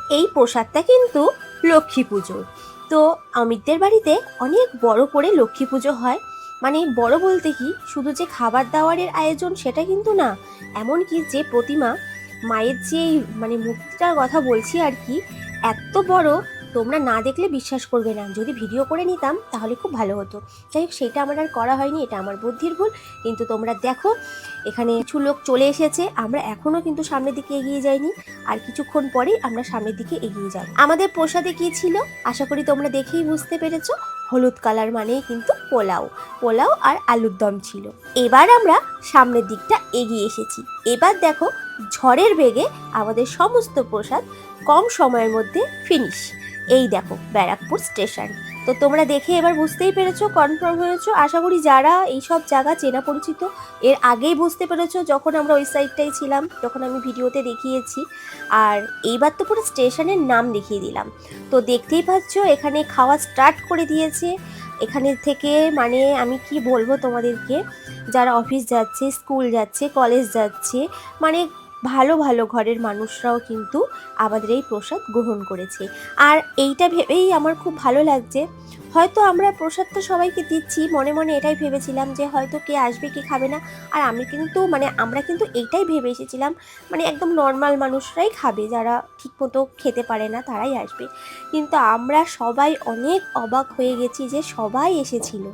এই প্রসাদটা কিন্তু লক্ষ্মী পুজোর। তো অমিতদের বাড়িতে অনেক বড় করে লক্ষ্মী পুজো হয়। মানে বড় বলতে কি, শুধু যে খাবার দাবারের আয়োজন সেটা কিন্তু না, এমনকি যে প্রতিমা, মায়ের যে মানে মূর্তিটার কথা বলছি আর কি, এত বড়, তোমরা না দেখলে বিশ্বাস করবে না। যদি ভিডিও করে নিতাম তাহলে খুব ভালো হতো। যাই হোক, সেটা আমার আর করা হয়নি, এটা আমার বুদ্ধির ভুল। কিন্তু তোমরা দেখো, এখানে কিছু লোক চলে এসেছে, আমরা এখনো কিন্তু সামনের দিকে এগিয়ে যাইনি। আর কিছুক্ষণ পরেই আমরা সামনের দিকে এগিয়ে যাব। আমাদের প্রসাদে কি ছিল আশা করি তোমরা দেখেই বুঝতে পেরেছো। হলুদ কালার মানেই কিন্তু পোলাও। পোলাও আর আলুর দম ছিল। এবার আমরা সামনের দিকটা এগিয়ে এসেছি। এবার দেখো, ঝড়ের বেগে আমাদের সমস্ত প্রসাদ কম সময়ের মধ্যে ফিনিশ। এই দেখো ব্যারাকপুর স্টেশন। তো তোমরা দেখে এবার বুঝতেই পেরেছো, কনফার্ম হয়েছো আশা করি। যারা এইসব জায়গা চেনা পরিচিত, এর আগেই বুঝতে পেরেছো যখন আমরা ওই সাইডটাই ছিলাম, যখন আমি ভিডিওতে দেখিয়েছি। আর এইবার তো পুরো স্টেশনের নাম দেখিয়ে দিলাম। তো দেখতেই পাচ্ছ এখানে খাওয়া স্টার্ট করে দিয়েছে। এখানে থেকে মানে আমি কি বলবো তোমাদেরকে, যারা অফিস যাচ্ছে, স্কুল যাচ্ছে, কলেজ যাচ্ছে, মানে ভালো ভালো ঘরের মানুষরাও কিন্তু আমাদের এই প্রসাদ গ্রহণ করেছে। আর এইটা ভেবেই আমার খুব ভালো লাগছে। হয়তো আমরা প্রসাদটা সবাইকে দিচ্ছি, মনে মনে এটাই ভেবেছিলাম যে হয়তো কে আসবে কে খাবে না। আর আমি কিন্তু মানে আমরা কিন্তু এইটাই ভেবে এসেছিলাম, মানে একদম নর্মাল মানুষরাই খাবে, যারা ঠিকমতো খেতে পারে না তারাই আসবে। কিন্তু আমরা সবাই অনেক অবাক হয়ে গেছি যে সবাই এসেছিল।